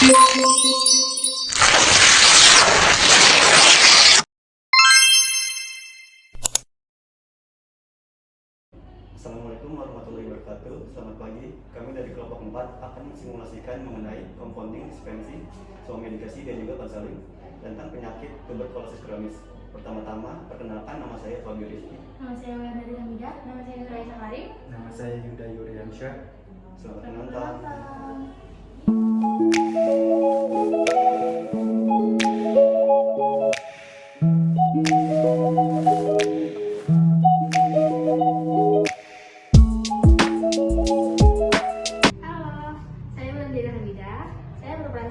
Assalamualaikum warahmatullahi wabarakatuh. Selamat pagi. Kami dari kelompok 4 akan mensimulasikan mengenai compounding, dispensi, medikasi dan juga konseling tentang penyakit tuberkulosis kronis. Pertama-tama, perkenalkan, nama saya Fabio Rizky. Nama saya Wendari Hamidah. Nama saya Raisa Karim. Nama saya Yuda Yuriansyah. Selamat menonton.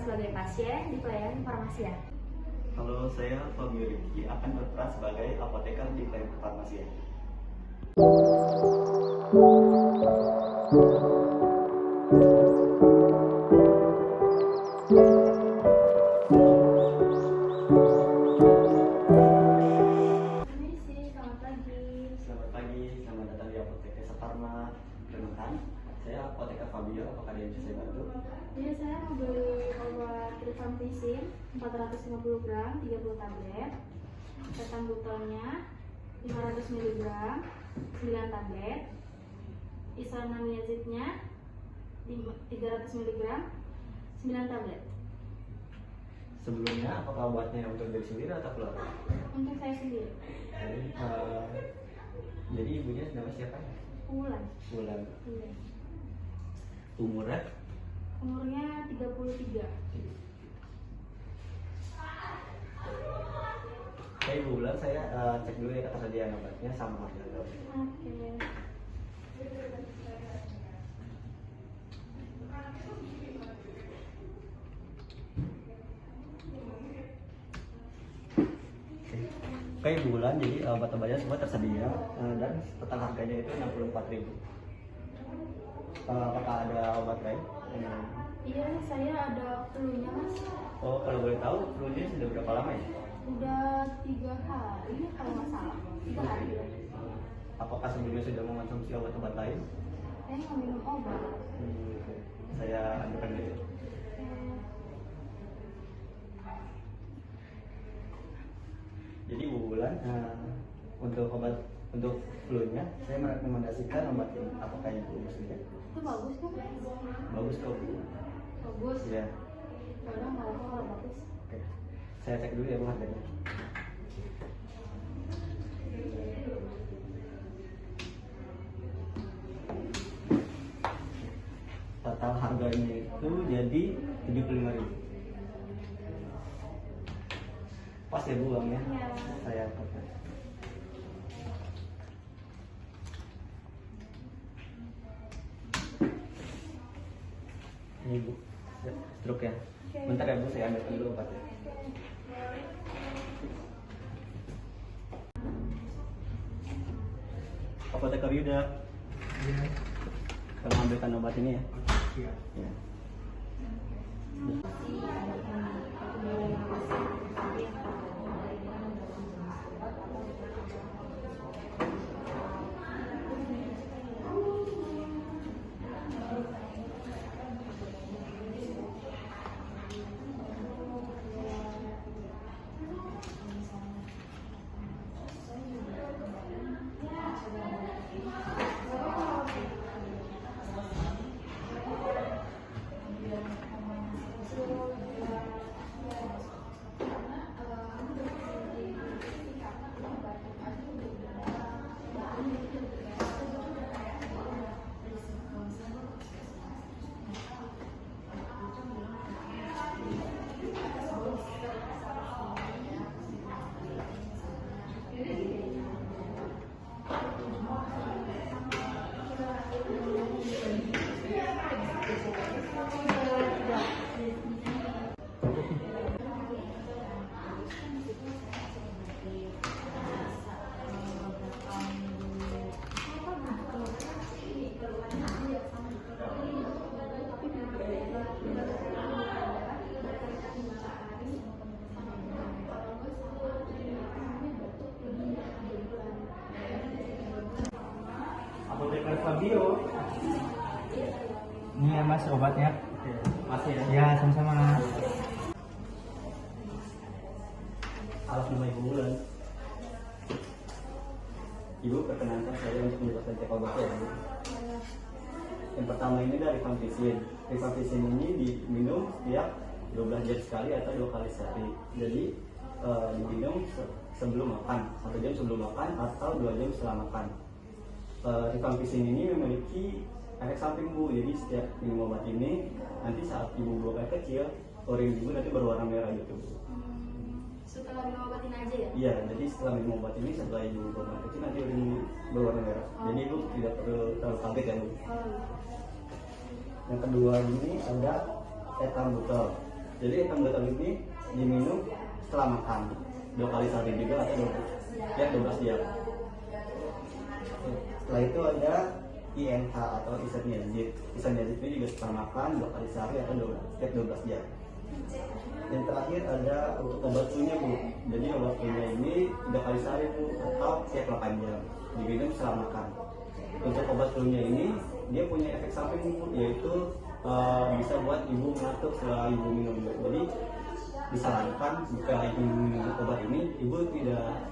Sebagai pasien di pelayanan farmasia. Halo, saya Fabio Rizky akan berperan sebagai apoteker di pelayanan farmasia. Selamat pagi. Selamat pagi, selamat datang di apoteker Saparma. Perkenalkan, saya apoteker Fabio. Apakah ada yang bisa saya bantu? Jadi saya mau beli obat rifampicin 450 gram 30 tablet, salbutamolnya 500 mg 9 tablet, isoniazidnya 300 mg 9 tablet. Sebelumnya, apakah obatnya untuk diri sendiri atau keluarga? Untuk saya sendiri. Jadi ibunya nama siapa? Bulan. Bulan. Iya. Umurnya? Umurnya 33. Oke, Ibu Bulan, saya cek dulu ya ketersediaan obatnya sama harganya. Oke. Oke, Ibu Bulan, jadi obat-obatnya semua tersedia dan total harganya itu 64.000. Apakah ada obat lain? Iya, saya ada flu-nya, Mas. Oh, kalau boleh tahu, flu-nya sudah berapa lama ya? Udah 3 hari kalau nggak salah. 3 hari ya. Apakah sebelumnya sudah mengonsumsi obat-obat lain? Saya nggak minum obat. Saya ajukan dulu. Jadi Bu Bulan, untuk obat untuk flu-nya, saya merekomendasikan obat ini. Apakah Ibu maksudnya? Itu bagus kan? Bagus kok Bu. Bagus. Ya. Udah nggak apa kalau bagus. Oke. Saya cek dulu ya Bu harganya. Total harganya itu jadi 75.000. Pas ya Bu uangnya? Iya. Saya pakai. Ini Bu, struk ya. Bentar ya Bu, saya ambil dulu obatnya. Apoteker Yuda, Iya. kalau ambilkan obat ini ya. Iya. Ya. Apoteker Fabio. Ini ya Mas obatnya. Makasih ya. Ya, sama-sama. Alas 5 Ibu Wulan. Ibu, perkenankan saya untuk menjelaskan cek obat ya, Bu. Yang pertama ini dari rifampicin. Rifampicin ini diminum setiap 12 jam sekali atau 2 kali sehari. Jadi diminum sebelum makan, 1 jam sebelum makan atau 2 jam setelah makan. Rifampicin ini memiliki efek samping, Bu. Jadi setiap minum obat ini, nanti saat ibu buang air kecil, urin ibu nanti berwarna merah gitu, Bu. Setelah minum obat ini aja ya? Iya, jadi setelah minum obat ini, setelah ibu buang air kecil nanti urin berwarna merah. Jadi ibu tidak perlu terlalu kaget ya, Bu. Yang kedua ini ada ethambutol. Jadi ethambutol ini diminum setelah makan 2 kali sehari juga atau 12 jam. Setelah itu ada INH atau isoniazid. Isoniazid ini juga setelah makan 2 kali sehari atau setiap 12 jam. Yang terakhir ada untuk obat flu-nya, Bu. Jadi obat flu-nya ini 3 kali sehari, Bu, atau setiap 8 jam. Diminum setelah makan. Untuk obat flu-nya ini dia punya efek samping, Bu, yaitu bisa buat ibu mengantuk setelah ibu minum. Jadi disarankan jika ibu minum obat ini, ibu tidak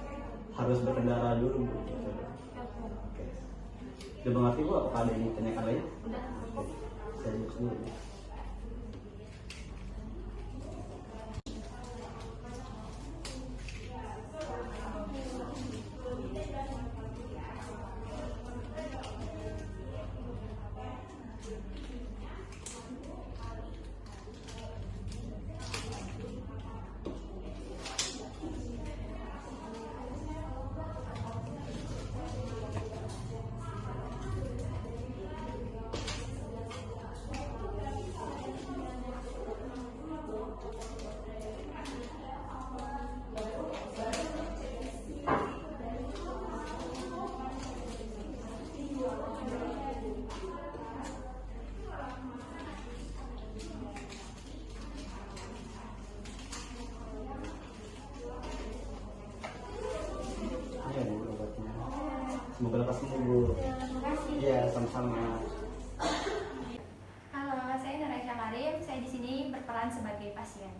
harus berkendara dulu, Bu. Oke. Sudah mengerti, Bu? Apakah ada yang ditanyakan lain? Oke. Saya buka dulu. Semoga lekas sembuh, Bu. Iya, sama-sama. Halo, saya Nuraisha Karim. Saya di sini berperan sebagai pasien.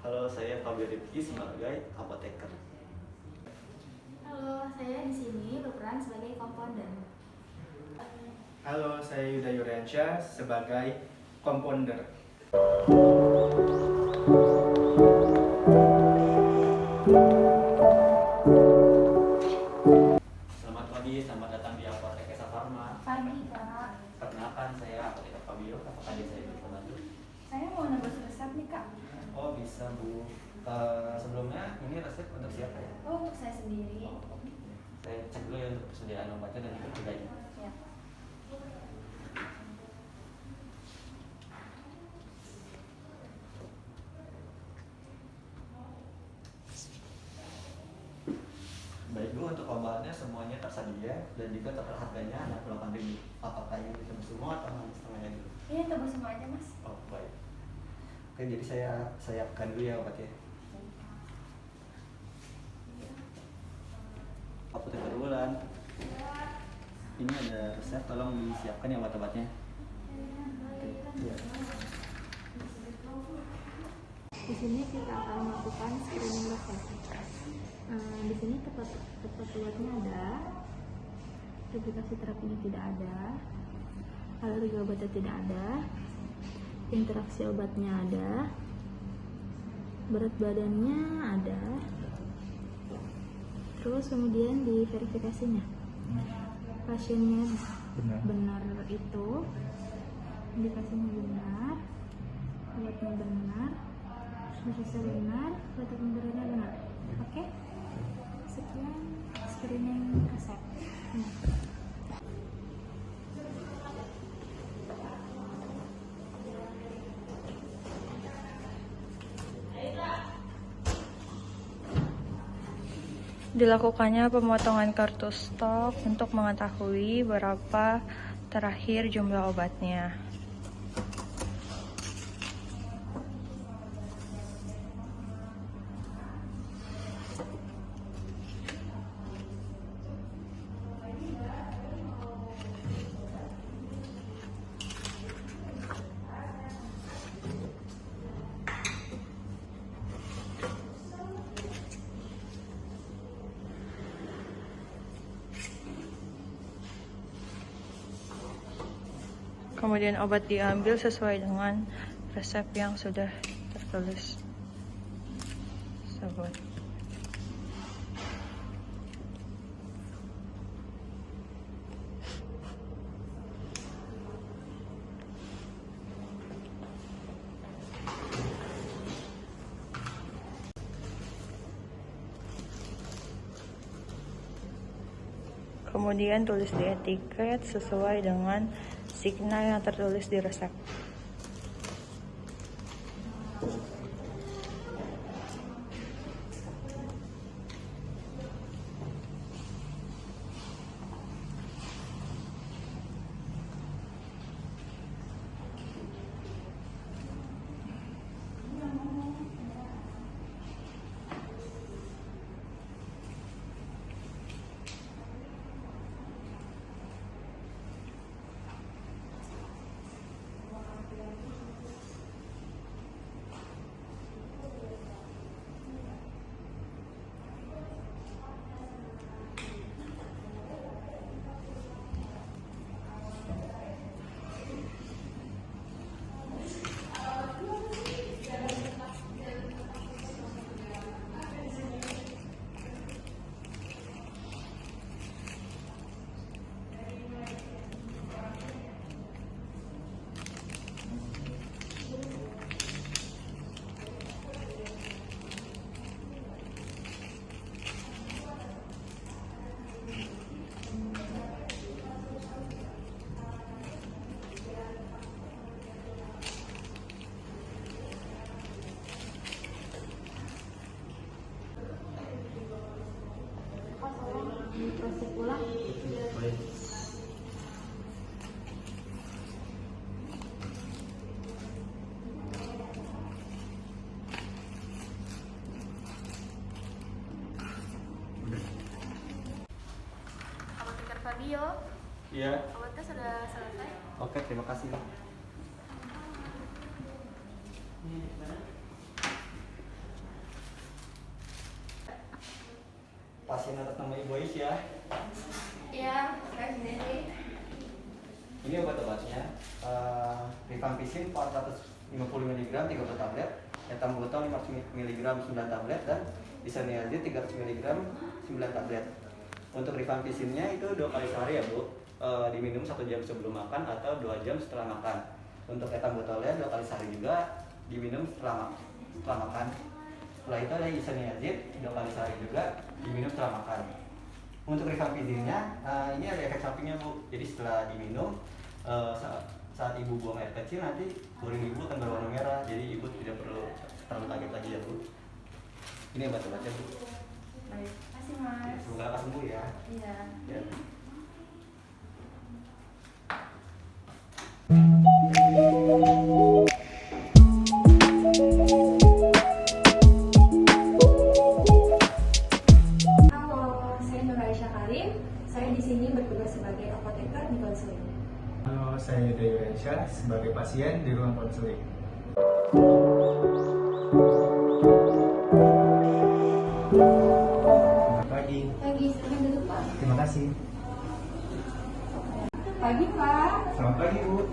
Halo, saya Fabio Rifki sebagai apoteker. Halo, saya di sini berperan sebagai kompounder. Halo, saya Yuda Yuriansyah sebagai kompounder. Selamat pagi, selamat datang di Apotek Esa Farma. Pagi, Kak. Perkenalkan, saya apoteker Fabio. Apakah saya bisa bantu? Saya mau nebus resep nih, Kak. Oh, bisa, Bu. Sebelumnya ini resep untuk siapa ya? Oh, untuk saya sendiri. Saya cek dulu ya untuk persediaan obatnya dan ikut harganya. Ya. Baik, Bu, untuk obatnya semuanya tersedia dan juga total harganya ada 8.000. Apakah yang ditebus semua atau hanya setengahnya dulu? Ini tebus semua aja, Mas. Oh, baik. Oke, jadi saya siapkan dulu ya obatnya. Apoteker Wulan. Ini ada resep, tolong disiapkan ya obat-obatnya. Oke, ya. Di sini kita akan melakukan screening dokter. Di sini tepat obatnya ada, duplikasi terapinya tidak ada, alergi obatnya tidak ada, interaksi obatnya ada, berat badannya ada, terus kemudian di verifikasinya pasiennya benar itu, indikasinya benar, obatnya benar, dosisnya benar, batas pemberiannya benar. Oke, sekian screening resep. Dilakukannya pemotongan kartu stok untuk mengetahui berapa terakhir jumlah obatnya. Kemudian obat diambil sesuai dengan resep yang sudah tertulis tersebut. Kemudian tulis di etiket sesuai dengan signal yang tertulis di resep. Proses ulang. Apoteker Fabio, Iya. obatnya sudah selesai. Oke, terima kasih. Pasien atas nama Ibu Aisyah. Iya, saya sendiri. Ini obat-obatnya. Rifampicin 450 mg 30 tablet, ethambutol 500 mg 9 tablet, dan isoniazid 300 mg 9 tablet. Untuk rifampicinnya itu 2 kali sehari ya Bu. Diminum 1 jam sebelum makan atau 2 jam setelah makan. Untuk ethambutolnya 2 kali sehari juga, diminum setelah makan. Setelah itu ada isoniazid 2 kali sehari juga, diminum setelah makan. Untuk rifampicinnya, ini ada efek sampingnya Bu. Jadi setelah diminum, saat ibu buang air kecil nanti urin ibu akan berwarna merah. Jadi ibu tidak perlu terlalu kaget lagi ya Bu. Ini obat-obatnya Bu. Baik, kasih Mas. Semoga akan sembuh ya. Iya. Ya. Halo, saya Nur Aisyah Karim. Saya di sini bertugas sebagai apoteker di konseling. Halo, saya Dewi Aisyah sebagai pasien di ruang konseling. Selamat pagi. Pagi, silakan duduk Pak. Terima kasih. Pagi Pak. Selamat pagi, Bu.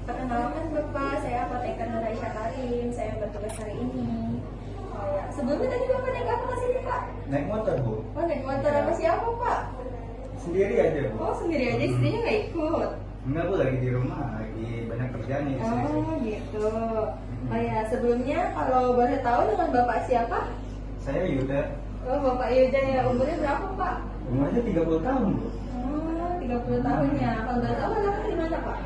Perkenalkan Bapak, saya apoteker Nur Aisyah Karim. Saya bertugas hari ini. Oh ya, sebelumnya tadi Bapak naik apa ke sini Pak? Naik motor, Bu. Oh, naik motor apa siapa Pak? Sendiri aja, Bu. Oh, sendiri aja, istrinya nggak ikut. Enggak, Bu, lagi di rumah, lagi banyak kerjaan nih istri saya. Oh gitu. Oh ya, sebelumnya kalau boleh tahu dengan Bapak siapa? Saya Yuda. Oh, Bapak Yuda ya. Umurnya berapa Pak? Umurnya 30 tahun, Bu. Oh, 30 tahun ya. Kalau boleh tahu alamat di mana Pak?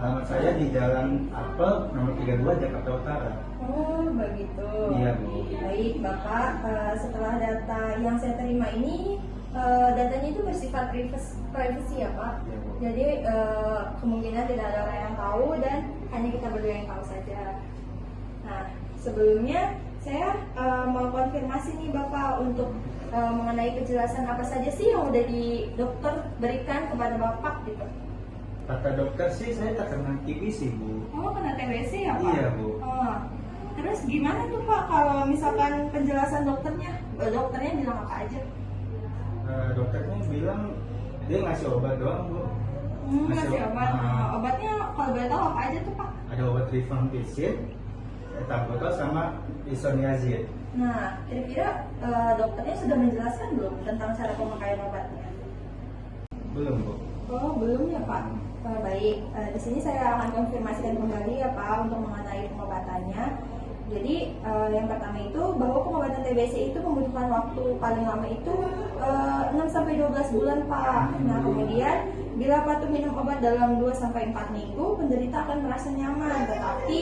Alamat saya di Jalan Apel nomor 32 Jakarta Utara. Oh, begitu. Iya, Bu. Baik, Bapak. Setelah data yang saya terima ini, datanya itu bersifat privacy ya Pak. Iya, Bu. Jadi kemungkinan tidak ada orang yang tahu dan hanya kita berdua yang tahu saja. Nah, sebelumnya saya mau konfirmasi nih Bapak untuk mengenai kejelasan apa saja sih yang udah di dokter berikan kepada Bapak gitu. Kata dokter sih saya tak kena TBC, Bu. Oh, kena TBC ya Pak? Iya, Bu. Oh. Terus gimana tuh Pak kalau misalkan penjelasan dokternya? Dokternya bilang apa aja? Dokternya bilang dia ngasih obat doang, Bu. Masih obat. Obatnya kalau boleh tahu apa aja tuh Pak? Ada obat rifampicin, ethambutol sama isoniazid. Nah, kira-kira dokternya sudah menjelaskan belum tentang cara pemakaian obatnya? Belum, Bu. Oh, belum ya Pak. Baik, di sini saya akan konfirmasikan kembali ya Pak untuk mengenai pengobatannya. Jadi yang pertama itu bahwa pengobatan TBC itu membutuhkan waktu paling lama itu 6-12 bulan Pak. Nah kemudian bila patuh minum obat dalam 2-4 minggu, penderita akan merasa nyaman. Tetapi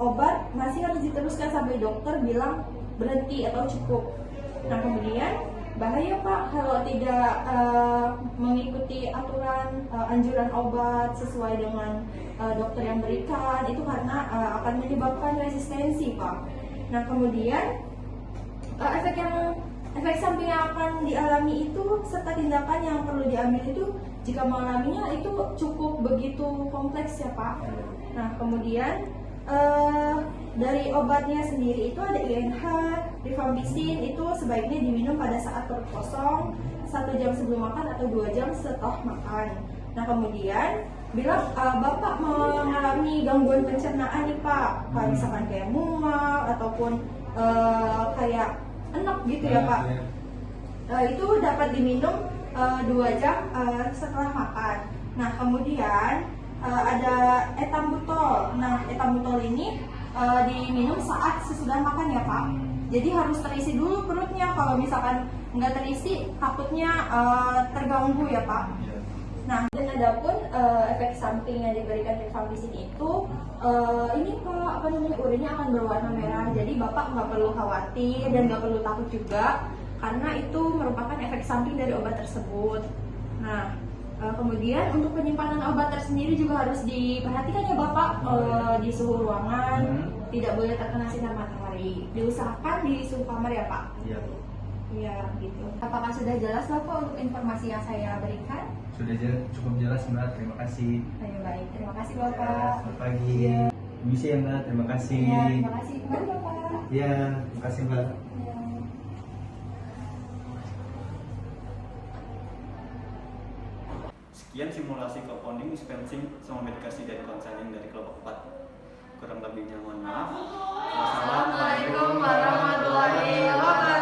obat masih harus diteruskan sampai dokter bilang berhenti atau cukup. Nah kemudian bahaya Pak kalau tidak mengikuti aturan anjuran obat sesuai dengan dokter yang berikan, itu karena akan menyebabkan resistensi Pak. Nah kemudian efek samping yang akan dialami itu serta tindakan yang perlu diambil itu jika mengalaminya itu cukup begitu kompleks ya Pak. Nah kemudian dari obatnya sendiri itu ada INH, rifampicin itu sebaiknya diminum pada saat perut kosong 1 jam sebelum makan atau 2 jam setelah makan. Nah kemudian bila Bapak mengalami gangguan pencernaan nih Pak, kayak misalkan kayak mual ataupun kayak enak gitu ya Pak, itu dapat diminum 2 jam setelah makan. Nah kemudian ada ethambutol. Nah ethambutol ini diminum saat sesudah makan ya Pak. Jadi harus terisi dulu perutnya. Kalau misalkan nggak terisi, takutnya terganggu ya Pak. Nah, dan adapun efek samping yang diberikan rifampicin itu ini Pak, urinnya akan berwarna merah. Jadi Bapak nggak perlu khawatir dan nggak perlu takut juga, karena itu merupakan efek samping dari obat tersebut. Nah, kemudian untuk penyimpanan obat tersendiri juga harus diperhatikan ya Bapak, di suhu ruangan, tidak boleh terkena sinar matahari. Diusahakan di suhu kamar ya Pak. Iya, Bu. Iya, gitu. Apakah sudah jelas Bapak untuk informasi yang saya berikan? Sudah cukup jelas, Mbak. Terima kasih. Baik, terima kasih Ya, Bapak. selamat pagi. Misi ya, Mbak. Terima kasih. Ya, terima kasih kembali Bapak. Ya, terima kasih, Mbak. Ya. Sekian simulasi compounding, dispensing, sama medikasi dan konseling dari kelompok 4. Kurang lebihnya mohon maaf. Wassalamualaikum warahmatullahi wabarakatuh.